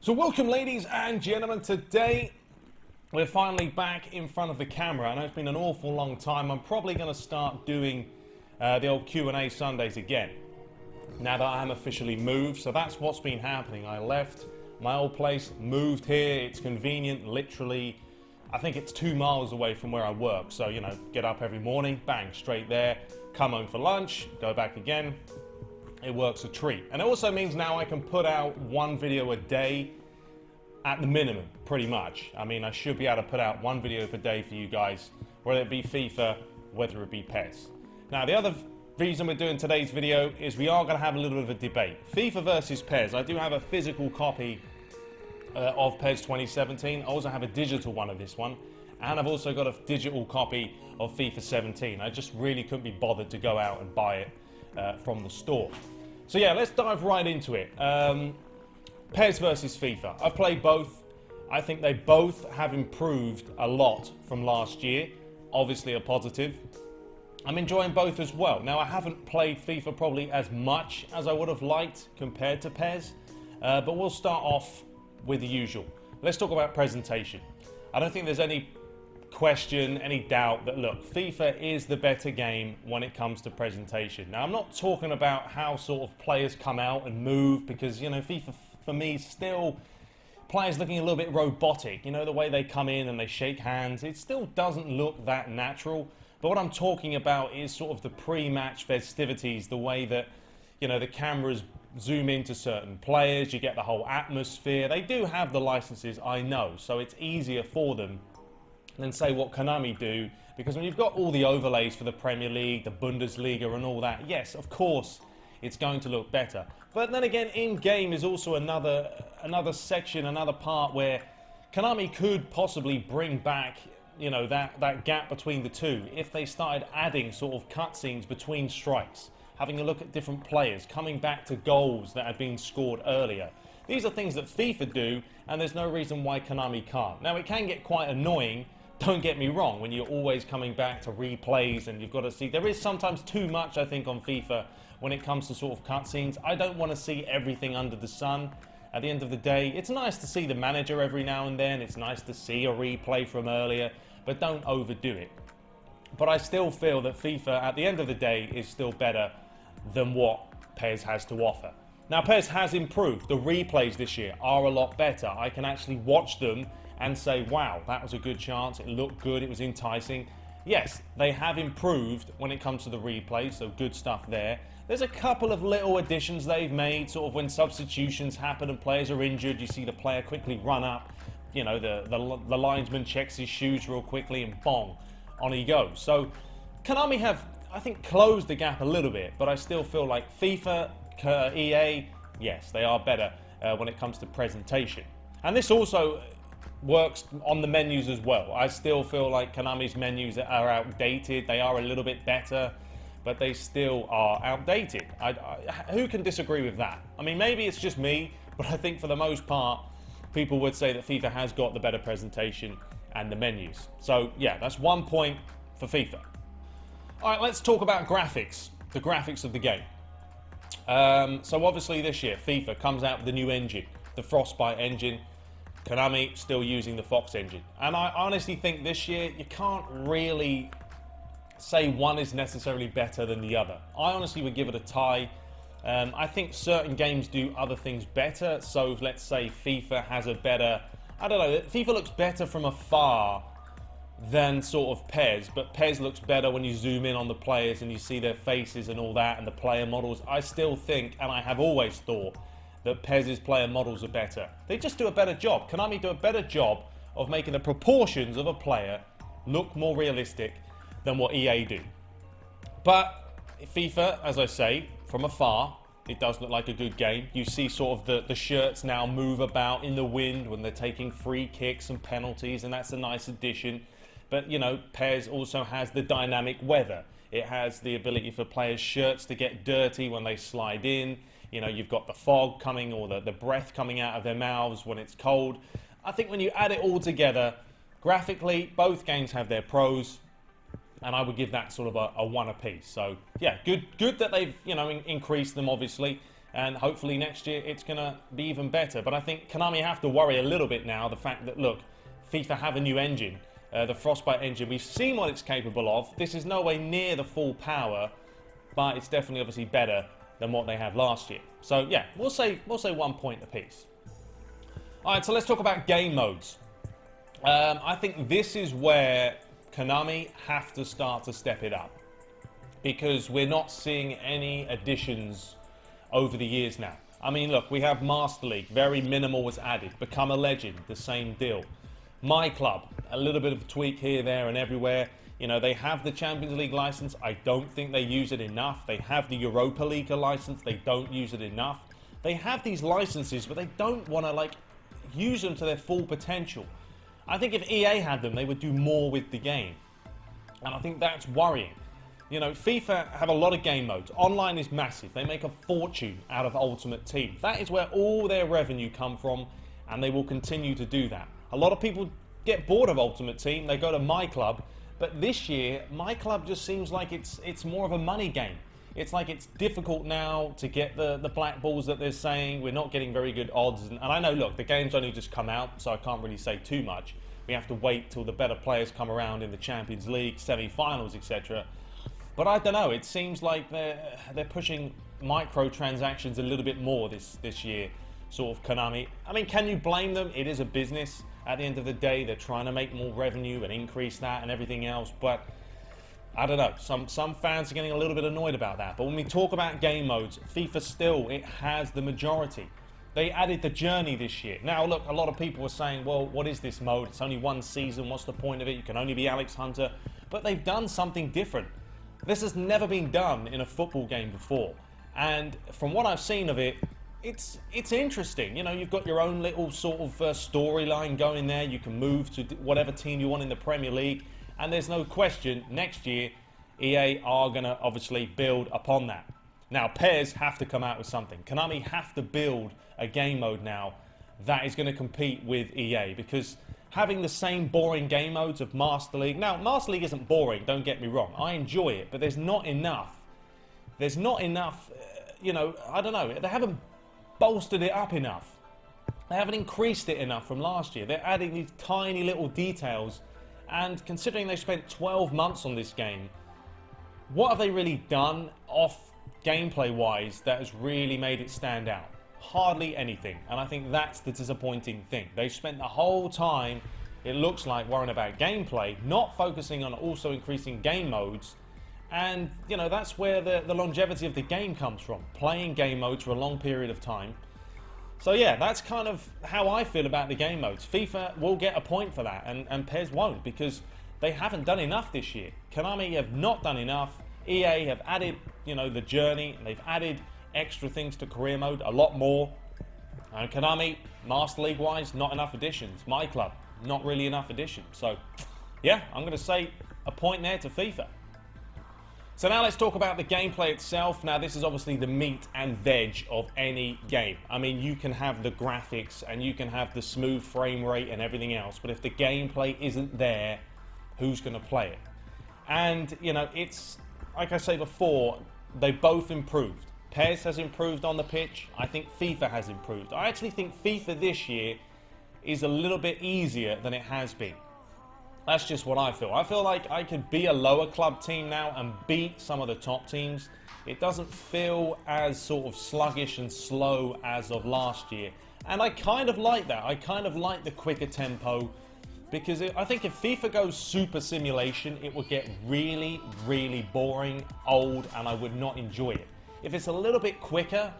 So welcome, ladies and gentlemen. Today we're finally back in front of the camera. I know it's been an awful long time. I'm probably going to start doing the old Q&A Sundays again now that I am officially moved. So that's what's been happening. I left my old place, moved here. It's convenient, literally. I think it's 2 miles away from where I work. So, you know, get up every morning, bang, straight there, come home for lunch, go back again. It works a treat. And it also means now I can put out one video a day at the minimum, pretty much. I mean, I should be able to put out one video per day for you guys, whether it be FIFA, whether it be PES. Now, the other reason we're doing today's video is we are going to have a little bit of a debate. FIFA versus PES. I do have a physical copy of PES 2017. I also have a digital one of this one. And I've also got a digital copy of FIFA 17. I just really couldn't be bothered to go out and buy it from the store. So yeah, let's dive right into it. PES versus FIFA. I've played both. I think they both have improved a lot from last year. Obviously a positive. I'm enjoying both as well. Now, I haven't played FIFA probably as much as I would have liked compared to PES. But we'll start off with the usual. Let's talk about presentation. I don't think there's any question, any doubt that, look, FIFA is the better game when it comes to presentation. Now, I'm not talking about how sort of players come out and move, because, you know, FIFA for me still players looking a little bit robotic. You know, the way they come in and they shake hands, it still doesn't look that natural. But what I'm talking about is sort of the pre-match festivities, the way that, you know, the cameras zoom into certain players, you get the whole atmosphere. They do have the licenses, I know, so it's easier for them than say what Konami do, because when you've got all the overlays for the Premier League, the Bundesliga and all that, yes, of course it's going to look better. But then again, in-game is also another section, another part where Konami could possibly bring back, you know, that gap between the two if they started adding sort of cutscenes between strikes, having a look at different players, coming back to goals that had been scored earlier. These are things that FIFA do, and there's no reason why Konami can't. Now, it can get quite annoying, don't get me wrong, when you're always coming back to replays and you've got to see. There is sometimes too much, I think, on FIFA when it comes to sort of cutscenes. I don't want to see everything under the sun. At the end of the day, it's nice to see the manager every now and then. It's nice to see a replay from earlier, but don't overdo it. But I still feel that FIFA, at the end of the day, is still better than what PES has to offer. Now, PES has improved. The replays this year are a lot better. I can actually watch them and say, wow, that was a good chance. It looked good. It was enticing. Yes, they have improved when it comes to the replays, so good stuff there. There's a couple of little additions they've made, sort of when substitutions happen and players are injured, you see the player quickly run up, you know, the linesman checks his shoes real quickly and bong, on he goes. So Konami have, I think, closed the gap a little bit, but I still feel like FIFA, EA, yes, they are better when it comes to presentation. And this also works on the menus as well. I still feel like Konami's menus are outdated. They are a little bit better, but they still are outdated. Who can disagree with that? I mean, maybe it's just me, but I think for the most part, people would say that FIFA has got the better presentation and the menus. So yeah, that's 1 point for FIFA. All right, let's talk about graphics, the graphics of the game. So obviously this year, FIFA comes out with the new engine, the Frostbite engine. Konami still using the Fox engine. And I honestly think this year, you can't really say one is necessarily better than the other. I honestly would give it a tie. I think certain games do other things better. So let's say FIFA has a better, I don't know, FIFA looks better from afar than sort of PES, but PES looks better when you zoom in on the players and you see their faces and all that and the player models. I still think, and I have always thought, that PES's player models are better. They just do a better job. Konami do a better job of making the proportions of a player look more realistic than what EA do. But FIFA, as I say, from afar, it does look like a good game. You see sort of the shirts now move about in the wind when they're taking free kicks and penalties, and that's a nice addition. But, you know, PES also has the dynamic weather. It has the ability for players' shirts to get dirty when they slide in. You know, you've got the fog coming, or the breath coming out of their mouths when it's cold. I think when you add it all together, graphically, both games have their pros, and I would give that sort of a one apiece. So, yeah, good that they've, you know, increased them, obviously. and hopefully next year it's going to be even better. But I think Konami have to worry a little bit now, the fact that, look, FIFA have a new engine, the Frostbite engine. We've seen what it's capable of. This is no way near the full power, but it's definitely obviously better than what they had last year. So yeah, we'll say 1 point apiece. All right, so let's talk about game modes. I think this is where Konami have to start to step it up, because we're not seeing any additions over the years now. I mean, look, we have Master League, very minimal was added. Become a Legend, the same deal. My Club, a little bit of a tweak here, there, and everywhere. You know, they have the Champions League license. I don't think they use it enough. They have the Europa League license. They don't use it enough. They have these licenses, but they don't want to, like, use them to their full potential. I think if EA had them, they would do more with the game. And I think that's worrying. You know, FIFA have a lot of game modes. Online is massive. They make a fortune out of Ultimate Team. That is where all their revenue come from, and they will continue to do that. A lot of people get bored of Ultimate Team. They go to My Club. But this year, My Club just seems like it's more of a money game. It's like it's difficult now to get the black balls that they're saying. We're not getting very good odds. And I know, look, the game's only just come out, so I can't really say too much. We have to wait till the better players come around in the Champions League, semi-finals, etc. But I don't know, it seems like they're pushing microtransactions a little bit more this year, sort of Konami. I mean, can you blame them? It is a business. At the end of the day, they're trying to make more revenue and increase that and everything else. But I don't know, some fans are getting a little bit annoyed about that. But when we talk about game modes, FIFA still, it has the majority. They added the journey this year. Now, look, a lot of people were saying, well, what is this mode? It's only one season. What's the point of it? You can only be Alex Hunter. But they've done something different. This has never been done in a football game before. And from what I've seen of it, it's interesting. You know, you've got your own little sort of storyline going there. You can move to whatever team you want in the Premier League. And there's no question, next year, EA are going to obviously build upon that. Now, PES have to come out with something. Konami have to build a game mode now that is going to compete with EA, because having the same boring game modes of Master League... Now, Master League isn't boring, don't get me wrong. I enjoy it, but there's not enough. There's not enough, you know, I don't know. They haven't bolstered it up enough. They haven't increased it enough from last year. They're adding these tiny little details, and considering they spent 12 months on this game, what have they really done off gameplay-wise that has really made it stand out? Hardly anything, and I think that's the disappointing thing. They've spent the whole time, it looks like, worrying about gameplay, not focusing on also increasing game modes, and, you know, that's where the longevity of the game comes from, playing game modes for a long period of time. So yeah, that's kind of how I feel about the game modes. FIFA will get a point for that, and PES won't, because they haven't done enough this year. Konami have not done enough. EA have added, you know, the journey, and they've added extra things to career mode, a lot more. And Konami, Master League wise, not enough additions. My Club, not really enough additions. So yeah, I'm going to say a point there to FIFA. So now let's talk about the gameplay itself. Now, this is obviously the meat and veg of any game. I mean, you can have the graphics and you can have the smooth frame rate and everything else, but if the gameplay isn't there, who's going to play it? And, you know, it's, like I say before, they both improved. PES has improved on the pitch. I think FIFA has improved. I actually think FIFA this year is a little bit easier than it has been. That's just what I feel. I feel like I could be a lower club team now and beat some of the top teams. It doesn't feel as sort of sluggish and slow as of last year. And I kind of like that. I kind of like the quicker tempo, because I think if FIFA goes super simulation, it would get really, really boring, old, and I would not enjoy it. If it's a little bit quicker,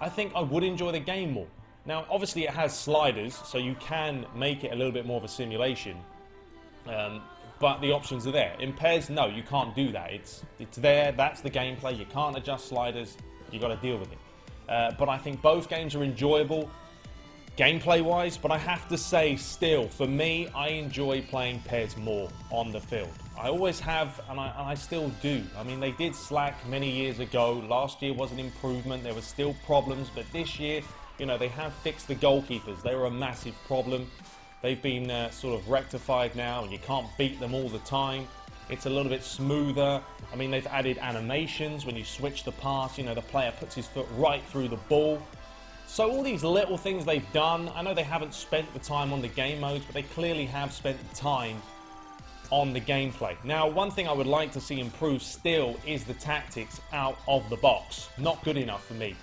I think I would enjoy the game more. Now, obviously it has sliders, so you can make it a little bit more of a simulation. But the options are there. In PES, no, you can't do that. It's there, that's the gameplay. You can't adjust sliders, you got to deal with it. But I think both games are enjoyable gameplay-wise, but I have to say still, for me, I enjoy playing PES more on the field. I always have, and I still do. I mean, they did slack many years ago. Last year was an improvement. There were still problems, but this year, you know, they have fixed the goalkeepers. They were a massive problem. They've been sort of rectified now, and you can't beat them all the time. It's a little bit smoother. I mean, they've added animations when you switch the pass. You know, the player puts his foot right through the ball. So all these little things they've done, I know they haven't spent the time on the game modes, but they clearly have spent the time on the gameplay. Now, one thing I would like to see improve still is the tactics out of the box. Not good enough for me.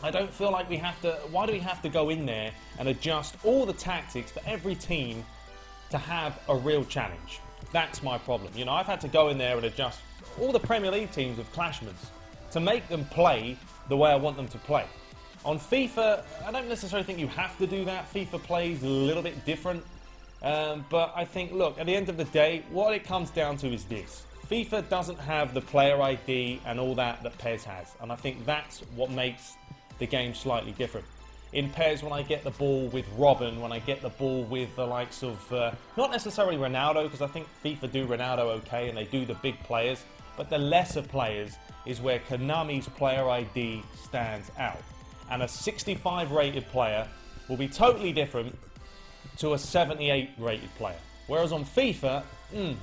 I don't feel like we have to... Why do we have to go in there and adjust all the tactics for every team to have a real challenge? That's my problem. You know, I've had to go in there and adjust all the Premier League teams with Clashmans to make them play the way I want them to play. On FIFA, I don't necessarily think you have to do that. FIFA plays a little bit different. But I think, look, at the end of the day, what it comes down to is this. FIFA doesn't have the player ID and all that PES has. And I think that's what makes the game slightly different. In PES, when I get the ball with Robin, when I get the ball with the likes of, not necessarily Ronaldo, because I think FIFA do Ronaldo okay and they do the big players, but the lesser players is where Konami's player ID stands out. And a 65 rated player will be totally different to a 78 rated player. Whereas on FIFA,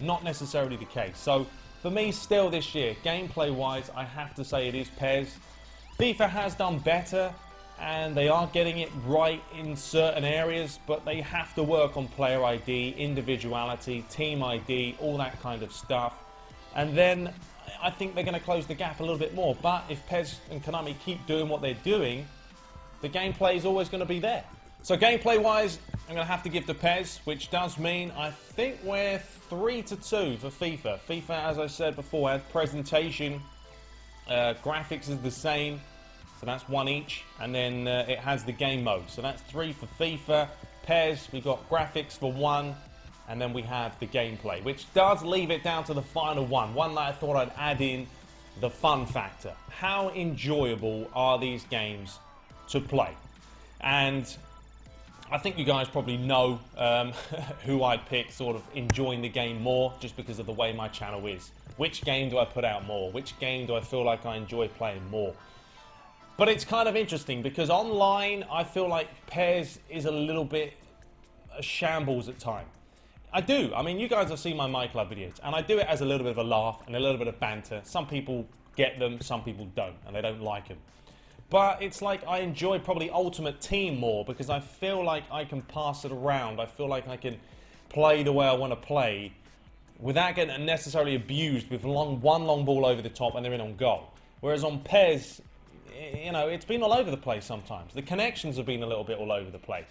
not necessarily the case. So for me still this year, gameplay wise, I have to say it is PES. FIFA has done better and they are getting it right in certain areas, but they have to work on player ID, individuality, team ID, all that kind of stuff. And then I think they're going to close the gap a little bit more. But if PES and Konami keep doing what they're doing, the gameplay is always going to be there. So gameplay-wise, I'm going to have to give to PES, which does mean I think we're 3-2 for FIFA. FIFA, as I said before, has presentation, graphics is the same, so that's 1 each, and then it has the game mode, so that's 3 for FIFA. PES, we've got graphics for 1, and then we have the gameplay, which does leave it down to the final one that I thought I'd add in, the fun factor. How enjoyable are these games to play? And I think you guys probably know who I'd pick sort of enjoying the game more just because of the way my channel is. Which game do I put out more? Which game do I feel like I enjoy playing more? But it's kind of interesting because online I feel like PES is a little bit a shambles at times. I do. I mean, you guys have seen my My Club videos and I do it as a little bit of a laugh and a little bit of banter. Some people get them, some people don't, and they don't like them. But it's like I enjoy probably Ultimate Team more because I feel like I can pass it around. I feel like I can play the way I want to play without getting necessarily abused with one long ball over the top and they're in on goal. Whereas on PES, you know, it's been all over the place sometimes. The connections have been a little bit all over the place.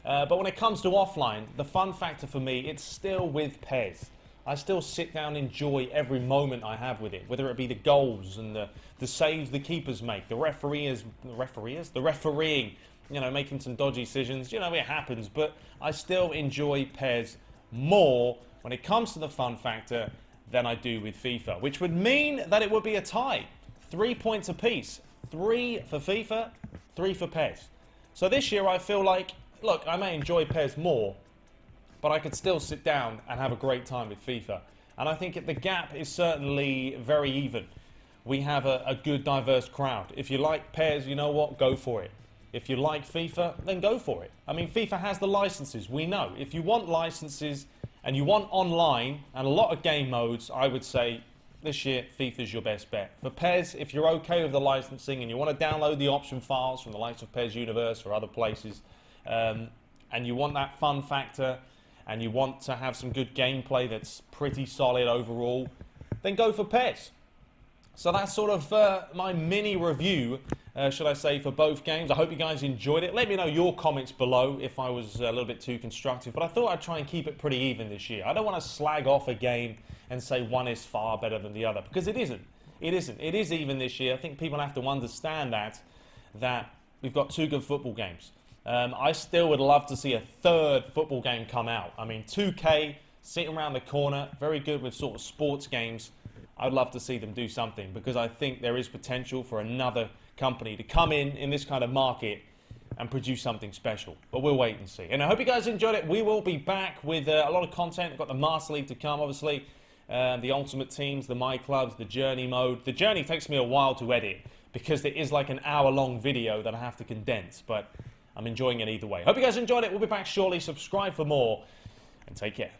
But when it comes to offline, the fun factor for me, it's still with PES. I still sit down and enjoy every moment I have with it, whether it be the goals and the saves the keepers make, the refereeing, you know, making some dodgy decisions. You know, it happens, but I still enjoy PES more when it comes to the fun factor than I do with FIFA, which would mean that it would be a tie. 3 points apiece. 3 for FIFA, 3 for PES. So this year I feel like, look, I may enjoy PES more, but I could still sit down and have a great time with FIFA. And I think the gap is certainly very even. We have a good, diverse crowd. If you like PES, you know what? Go for it. If you like FIFA, then go for it. I mean, FIFA has the licenses, we know. If you want licenses and you want online and a lot of game modes, I would say this year, FIFA's your best bet. For PES, if you're okay with the licensing and you want to download the option files from the likes of PES Universe or other places, and you want that fun factor, and you want to have some good gameplay that's pretty solid overall, then go for PES. So that's sort of my mini review, should I say, for both games. I hope you guys enjoyed it. Let me know your comments below if I was a little bit too constructive, but I thought I'd try and keep it pretty even this year. I don't want to slag off a game and say one is far better than the other, because it isn't. It isn't. It is even this year. I think people have to understand that we've got 2 good football games. I still would love to see a 3rd football game come out. I mean, 2K, sitting around the corner, very good with sort of sports games. I'd love to see them do something because I think there is potential for another company to come in this kind of market and produce something special. But we'll wait and see. And I hope you guys enjoyed it. We will be back with a lot of content. We've got the Master League to come, obviously. The Ultimate Teams, the My Clubs, the Journey mode. The Journey takes me a while to edit because it is like an hour-long video that I have to condense. But I'm enjoying it either way. Hope you guys enjoyed it. We'll be back shortly. Subscribe for more and take care.